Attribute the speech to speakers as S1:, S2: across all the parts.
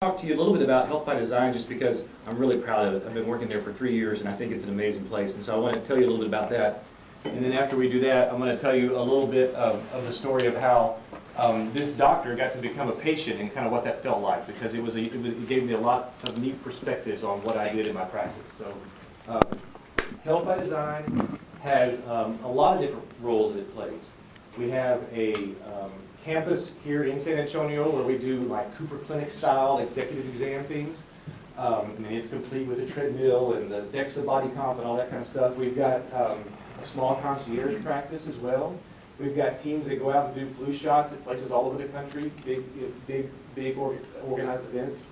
S1: Talk to you a little bit about Health by Design just because I'm really proud of it. I've been working there for 3 years and I think it's an amazing place, and so I want to tell you a little bit about that. And then after we do that, I'm going to tell you a little bit of the story of how this doctor got to become a patient and kind of what that felt like, because it gave me a lot of neat perspectives on what I did in my practice. So Health by Design has a lot of different roles that it plays. We have a campus here in San Antonio where we do like Cooper Clinic style executive exam things. I mean, it's complete with a treadmill and the DEXA body comp and all that kind of stuff. We've got a small concierge practice as well. We've got teams that go out and do flu shots at places all over the country, big organized events.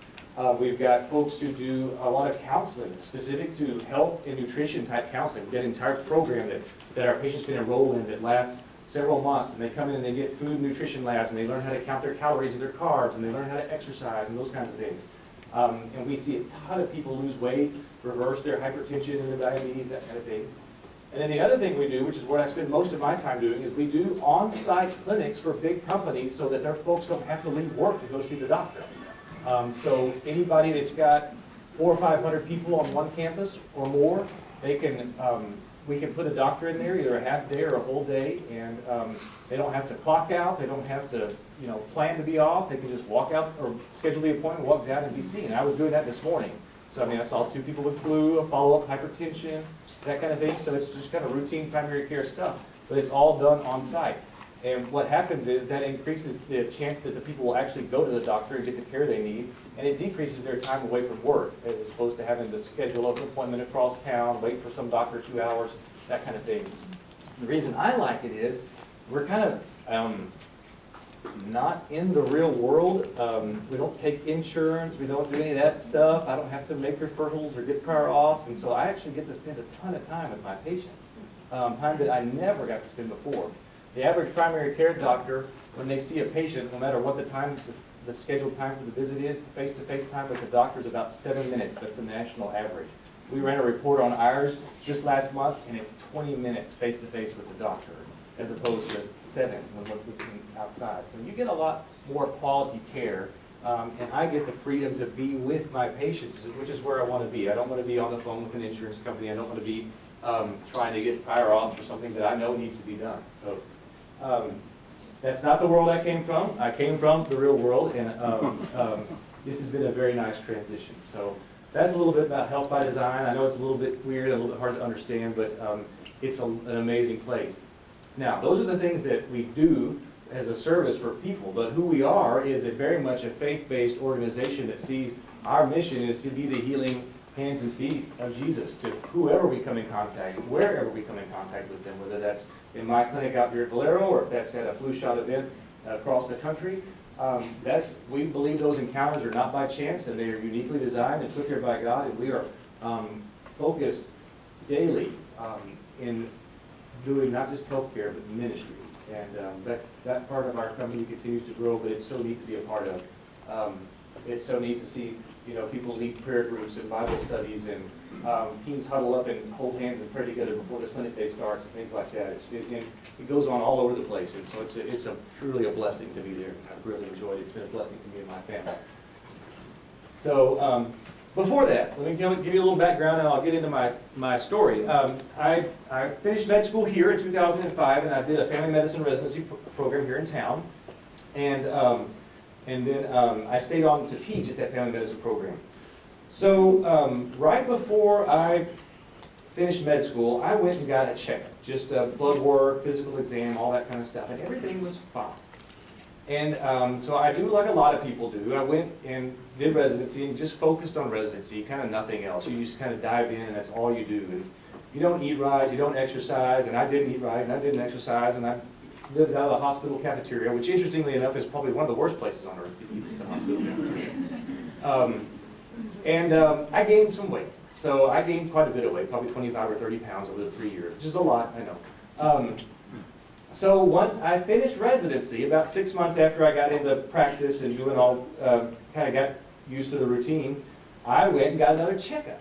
S1: We've got folks who do a lot of counseling specific to health and nutrition type counseling. We've got an entire program that our patients can enroll in that lasts several months, and they come in and they get food and nutrition labs, and they learn how to count their calories and their carbs, and they learn how to exercise and those kinds of things. And we see a ton of people lose weight, reverse their hypertension and their diabetes, that kind of thing. And then the other thing we do, which is what I spend most of my time doing, is we do on-site clinics for big companies so that their folks don't have to leave work to go see the doctor. So anybody that's got 400 or 500 people on one campus or more, they can we can put a doctor in there, either a half day or a whole day, and they don't have to clock out, they don't have to plan to be off, they can just walk out or schedule the appointment, walk down and be seen. I was doing that this morning. So I mean, I saw 2 people with flu, a follow-up hypertension, that kind of thing. So it's just kind of routine primary care stuff, but it's all done on site. And what happens is that increases the chance that the people will actually go to the doctor and get the care they need, and it decreases their time away from work, as opposed to having to schedule an appointment across town, wait for some doctor 2 hours, that kind of thing. The reason I like it is we're kind of not in the real world. We don't take insurance, we don't do any of that stuff. I don't have to make referrals or get prior auths, and so I actually get to spend a ton of time with my patients, time that I never got to spend before. The average primary care doctor, when they see a patient, no matter what the time, the scheduled time for the visit is, face-to-face time with the doctor is about 7 minutes. That's the national average. We ran a report on ours just last month, and it's 20 minutes face-to-face with the doctor, as opposed to 7 when we're looking outside. So you get a lot more quality care, and I get the freedom to be with my patients, which is where I want to be. I don't want to be on the phone with an insurance company. I don't want to be trying to get prior auth for something that I know needs to be done. So. That's not the world I came from. I came from the real world, and this has been a very nice transition. So that's a little bit about Health by Design. I know it's a little bit weird, a little bit hard to understand, but it's an amazing place. Now, those are the things that we do as a service for people, but who we are is very much a faith-based organization that sees our mission is to be the healing hands and feet of Jesus to whoever we come in contact, wherever we come in contact with them, whether that's in my clinic out here at Valero or if that's at a flu shot event across the country. We believe those encounters are not by chance, and they are uniquely designed and put here by God, and we are focused daily in doing not just healthcare but ministry. And that part of our company continues to grow, but it's so neat to be a part of. It's so neat to see people lead prayer groups and Bible studies, and teams huddle up and hold hands and pray together before the clinic day starts and things like that. It goes on all over the place, and so it's truly a blessing to be there. I've really enjoyed it. It's been a blessing to me and my family. So before that, let me give you a little background, and I'll get into my story. I finished med school here in 2005, and I did a family medicine residency program here in town, and then I stayed on to teach at that family medicine program. So right before I finished med school, I went and got a checkup, just blood work, physical exam, all that kind of stuff, and everything was fine. And so I do like a lot of people do. I went and did residency and just focused on residency, kind of nothing else. You just kind of dive in, and that's all you do. And you don't eat right, you don't exercise, and I didn't eat right, and I didn't exercise, and I lived out of the hospital cafeteria, which interestingly enough is probably one of the worst places on earth to eat, is the hospital cafeteria. I gained some weight. So I gained quite a bit of weight, probably 25 or 30 pounds over the 3 years, which is a lot, I know. So once I finished residency, about 6 months after I got into practice and doing all, kind of got used to the routine, I went and got another checkup.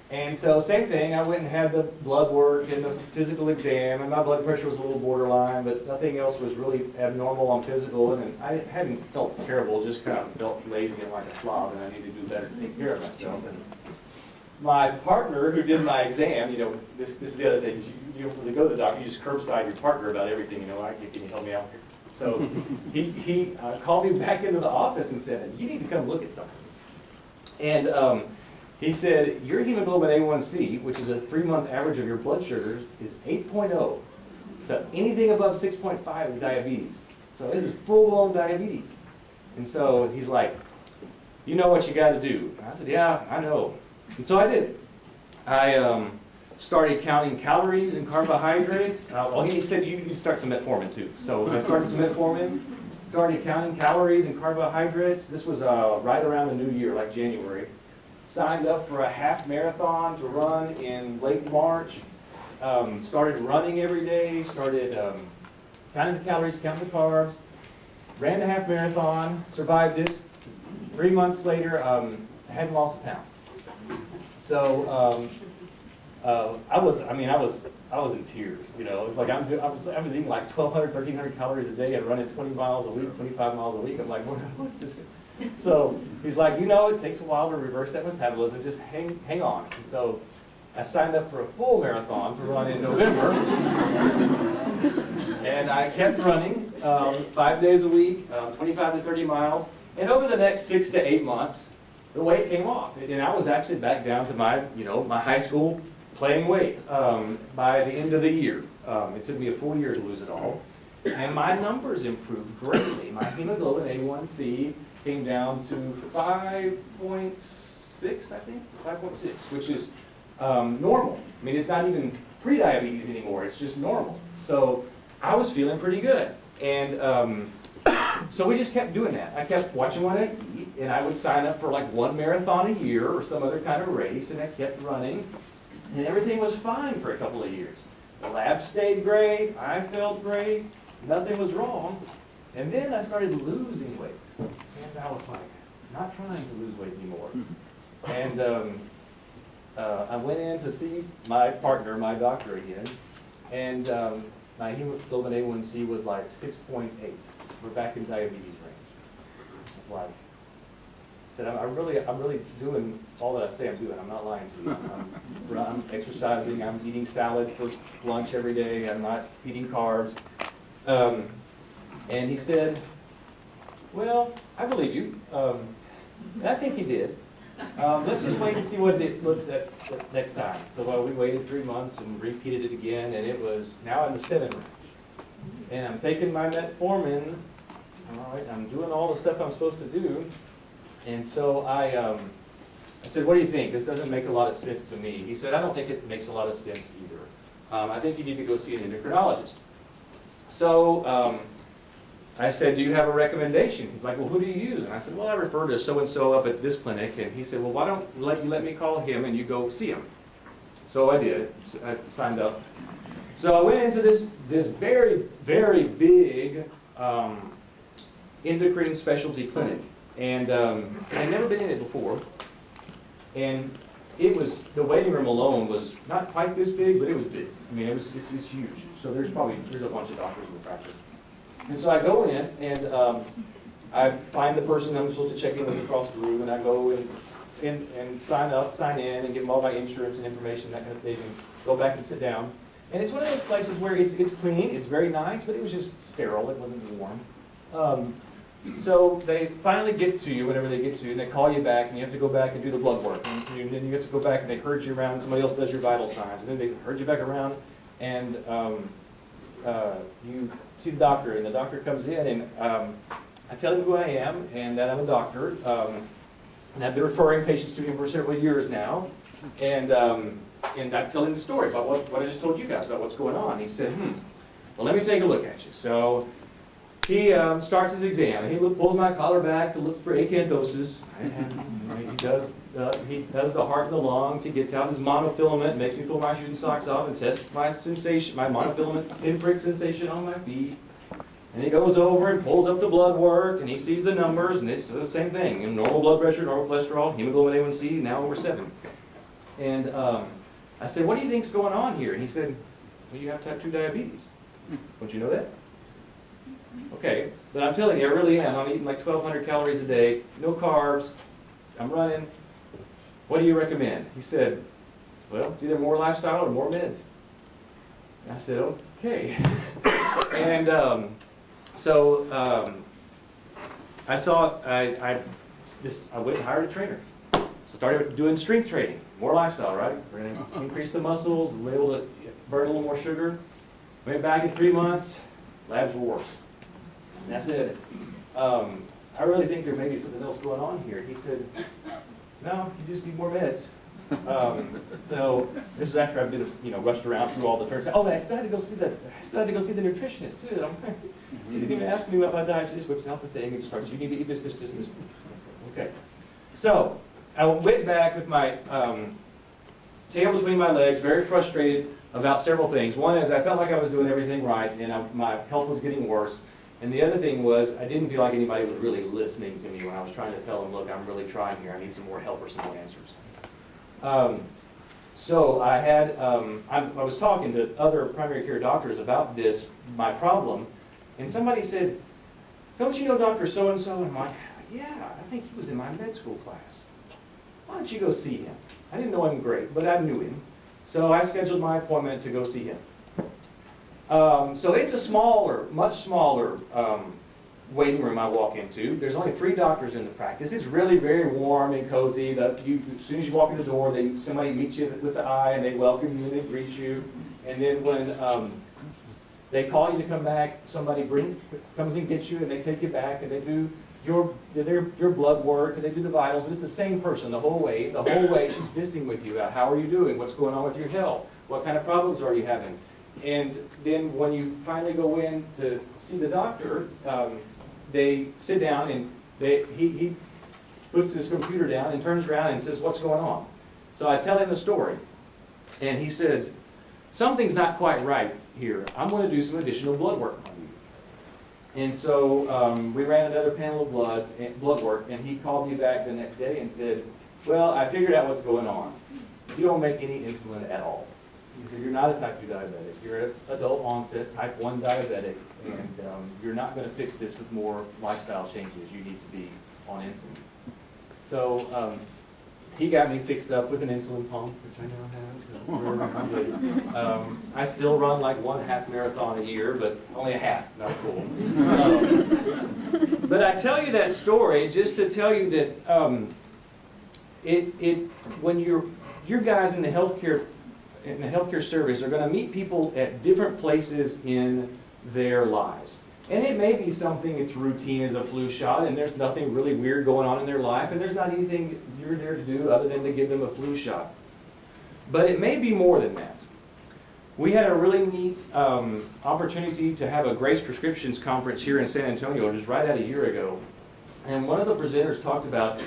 S1: And so same thing, I went and had the blood work and the physical exam, and my blood pressure was a little borderline, but nothing else was really abnormal on physical, and I hadn't felt terrible, just kind of felt lazy and like a slob, and I needed to do better to take care of myself. And my partner who did my exam, you know, this is the other thing, you don't really go to the doctor, you just curbside your partner about everything, you know, can you help me out here? So he called me back into the office and said, you need to come look at something. And he said, your hemoglobin A1C, which is a 3-month average of your blood sugars, is 8.0. So anything above 6.5 is diabetes. So this is full-blown diabetes. And so he's like, you know what you got to do. And I said, yeah, I know. And so I did it. I started counting calories and carbohydrates. Well, he said you start some metformin too. So I started some metformin, started counting calories and carbohydrates. This was right around the new year, like January. Signed up for a half marathon to run in late March. Started running every day, started counting the calories, counting the carbs. Ran the half marathon, survived it. 3 months later, I hadn't lost a pound. So I was in tears. You know, it was like I was eating like 1,200, 1,300 calories a day and running 20 miles a week, 25 miles a week. I'm like, what's this? So he's like, you know, it takes a while to reverse that metabolism. Just hang on. And so I signed up for a full marathon to run in November, and I kept running 5 days a week, 25 to 30 miles. And over the next 6 to 8 months, the weight came off, and I was actually back down to my, my high school playing weight by the end of the year. It took me a full year to lose it all, and my numbers improved greatly. My hemoglobin A1C came down to 5.6, I think, 5.6, which is normal. I mean, it's not even pre-diabetes anymore. It's just normal. So I was feeling pretty good, and so we just kept doing that. I kept watching what I eat, and I would sign up for like 1 marathon a year or some other kind of race, and I kept running, and everything was fine for a couple of years. The lab stayed great, I felt great, nothing was wrong, and then I started losing weight, and I was like, not trying to lose weight anymore. And I went in to see my partner, my doctor again, and my hemoglobin A1C was like 6.8. We're back in diabetes range. Like I said, I'm really doing all that I say I'm doing. I'm not lying to you. I'm exercising. I'm eating salad for lunch every day. I'm not eating carbs. And he said, well, I believe you. And I think he did. Let's just wait and see what it looks at next time. So we waited 3 months and repeated it again, and it was now in the 7 range. And I'm taking my metformin. All right, I'm doing all the stuff I'm supposed to do. And so I said, what do you think? This doesn't make a lot of sense to me. He said, I don't think it makes a lot of sense either. I think you need to go see an endocrinologist. So I said, do you have a recommendation? He's like, well, who do you use? And I said, well, I refer to so-and-so up at this clinic. And he said, well, why don't you let me call him and you go see him? So I did. I signed up. So I went into this very, very big endocrine specialty clinic. And I'd never been in it before. And it was, the waiting room alone was not quite this big, but it was big. I mean, it's huge. So there's a bunch of doctors in the practice. And so I go in, and I find the person I'm supposed to check in with across the room, and I go and sign in, and give them all my insurance and information, that kind of thing, and go back and sit down. And it's one of those places where it's clean, it's very nice, but it was just sterile, it wasn't warm. So they finally get to you whenever they get to you, and they call you back, and you have to go back and do the blood work. And then you have to go back, and they herd you around, and somebody else does your vital signs. And then they herd you back around, and you see the doctor, and the doctor comes in, and I tell him who I am, and that I'm a doctor, and I've been referring patients to him for several years now, and I tell him the story about what I just told you guys about what's going on. He said, well, let me take a look at you. So he starts his exam, and he pulls my collar back to look for acanthosis, and he does the heart and the lungs. He gets out his monofilament, makes me pull my shoes and socks off, and tests my sensation, my monofilament pinprick sensation on my feet. And he goes over and pulls up the blood work, and he sees the numbers, and it's the same thing. Normal blood pressure, normal cholesterol, hemoglobin A1C, now over 7. And I said, what do you think's going on here? And he said, well, you have type 2 diabetes. Don't you know that? Okay, but I'm telling you, I really am. I'm eating like 1,200 calories a day, no carbs, I'm running. What do you recommend? He said, well, it's either more lifestyle or more meds. And I said, okay. And I went and hired a trainer. So started doing strength training, more lifestyle, right? We're going to increase the muscles, we're able to burn a little more sugar. Went back in 3 months, labs were worse. And I said, I really think there may be something else going on here. He said, no, you just need more meds. So this is after I've been, rushed around through all the turns. Oh, and I still had to go see the nutritionist too. She didn't even ask me about my diet. She just whips out the thing and starts. You need to eat this, this, this, and this. Okay. So I went back with my tail between my legs, very frustrated about several things. One is I felt like I was doing everything right, and my health was getting worse. And the other thing was I didn't feel like anybody was really listening to me when I was trying to tell them, look, I'm really trying here. I need some more help or some more answers. So I had, I was talking to other primary care doctors about this, my problem, and somebody said, don't you know Dr. So-and-so? And I'm like, yeah, I think he was in my med school class. Why don't you go see him? I didn't know him great, but I knew him. So I scheduled my appointment to go see him. So it's a smaller, much smaller waiting room I walk into. There's only 3 doctors in the practice. It's really very warm and cozy. As soon as you walk in the door, somebody meets you with the eye, and they welcome you and they greet you. And then when they call you to come back, somebody comes and gets you, and they take you back, and they do your blood work, and they do the vitals. But it's the same person the whole way. The whole way she's visiting with you about how are you doing, what's going on with your health, what kind of problems are you having. And then when you finally go in to see the doctor, they sit down and he puts his computer down and turns around and says, what's going on? So I tell him the story. And he says, something's not quite right here. I'm going to do some additional blood work on you. And so we ran another panel of blood work, and he called me back the next day and said, well, I figured out what's going on. You don't make any insulin at all. He said, you're not a type 2 diabetic. You're an adult onset type 1 diabetic, and you're not going to fix this with more lifestyle changes. You need to be on insulin. So he got me fixed up with an insulin pump, which I now have. I still run like 1 half marathon a year, but only a half, not full. But I tell you that story just to tell you that when your guys in the healthcare service are going to meet people at different places in their lives. And it may be something that's routine as a flu shot, and there's nothing really weird going on in their life, and there's not anything you're there to do other than to give them a flu shot. But it may be more than that. We had a really neat opportunity to have a Grace Prescriptions conference here in San Antonio just right at a year ago. And one of the presenters talked about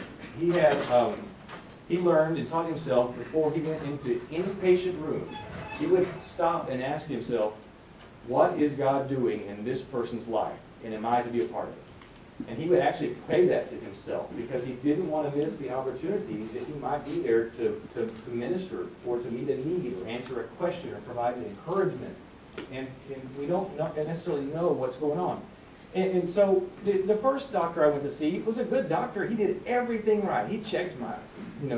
S1: he learned and taught himself before he went into any patient room, he would stop and ask himself, what is God doing in this person's life, and am I to be a part of it? And he would actually pray that to himself because he didn't want to miss the opportunities that he might be there to minister or to meet a need or answer a question or provide an encouragement. And we don't necessarily know what's going on. And so the first doctor I went to see was a good doctor. He did everything right. He checked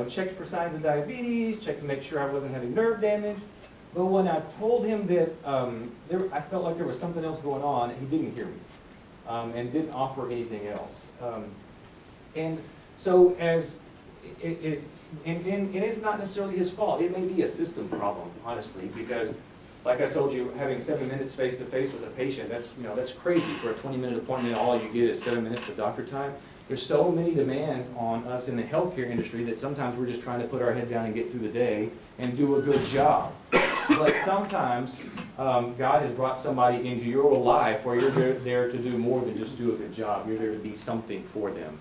S1: checked for signs of diabetes, checked to make sure I wasn't having nerve damage. But when I told him that I felt like there was something else going on, he didn't hear me and didn't offer anything else. And so it's not necessarily his fault. It may be a system problem, honestly, because like I told you, having 7 minutes face-to-face with a patient, that's crazy for a 20-minute appointment. All you get is 7 minutes of doctor time. There's so many demands on us in the healthcare industry that sometimes we're just trying to put our head down and get through the day and do a good job. But sometimes God has brought somebody into your life where you're there to do more than just do a good job. You're there to be something for them.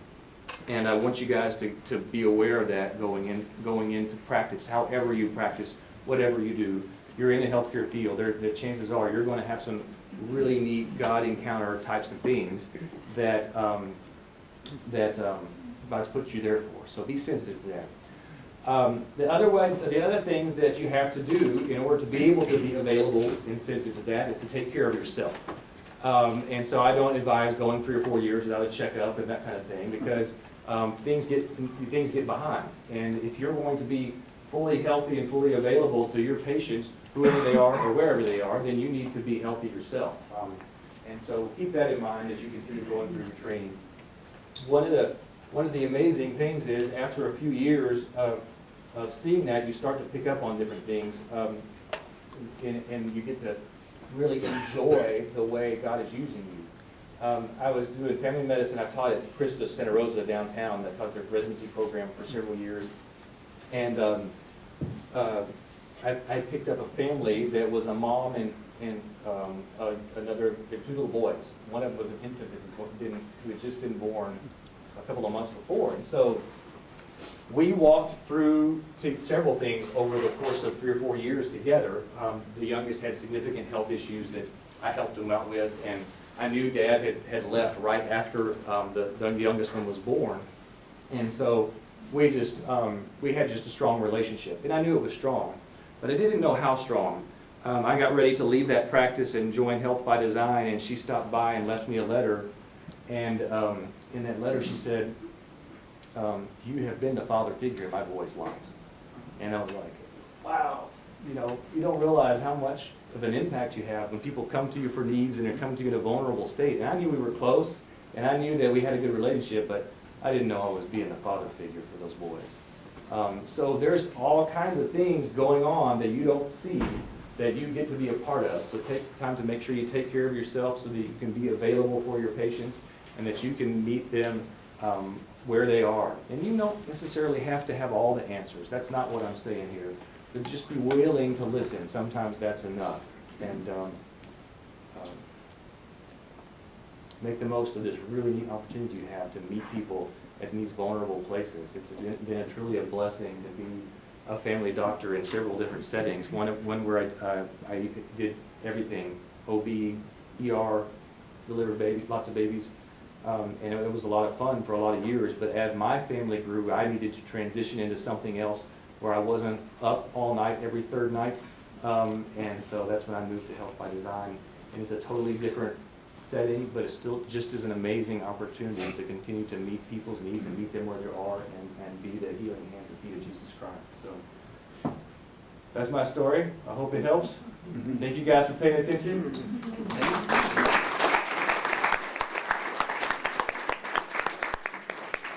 S1: And I want you guys to be aware of that going into practice, however you practice, whatever you do. You're in the healthcare field. The chances are you're going to have some really neat God encounter types of things that God's put you there for. So be sensitive to that. The other thing that you have to do in order to be able to be available and sensitive to that is to take care of yourself. And so I don't advise going 3 or 4 years without a checkup and that kind of thing, because things get behind. And if you're going to be fully healthy and fully available to your patients, whoever they are or wherever they are, then you need to be healthy yourself. And so keep that in mind as you continue going through your training. One of the amazing things is, after a few years of seeing that, you start to pick up on different things, and you get to really enjoy the way God is using you. I was doing family medicine. I taught at Christus Santa Rosa downtown. I taught their residency program for several years. And I picked up a family that was a mom and two little boys. One of them was an infant who had just been born a couple of months before. And so we walked through several things over the course of 3 or 4 years together. The youngest had significant health issues that I helped him out with, and I knew Dad had left right after the youngest one was born. And so we had just a strong relationship, and I knew it was strong, but I didn't know how strong. I got ready to leave that practice and join Health by Design, and she stopped by and left me a letter. And in that letter she said, "You have been the father figure in my boys' lives." And I was like, wow, you don't realize how much of an impact you have when people come to you for needs and they come to you in a vulnerable state. And I knew we were close, and I knew that we had a good relationship, but I didn't know I was being the father figure for those boys. So there's all kinds of things going on that you don't see that you get to be a part of. So take time to make sure you take care of yourself so that you can be available for your patients and that you can meet them where they are. And you don't necessarily have to have all the answers. That's not what I'm saying here. But just be willing to listen. Sometimes that's enough. And make the most of this really neat opportunity you have to meet people in these vulnerable places. It's been truly a blessing to be a family doctor in several different settings. One where I did everything: OB, ER, delivered babies, lots of babies. And it was a lot of fun for a lot of years, but as my family grew, I needed to transition into something else where I wasn't up all night every third night. And so that's when I moved to Health by Design. And it's a totally different setting, but it's still just as an amazing opportunity to continue to meet people's needs and meet them where they are and be the healing hands and feet of Jesus Christ. So that's my story. I hope it helps. Thank you guys for paying attention.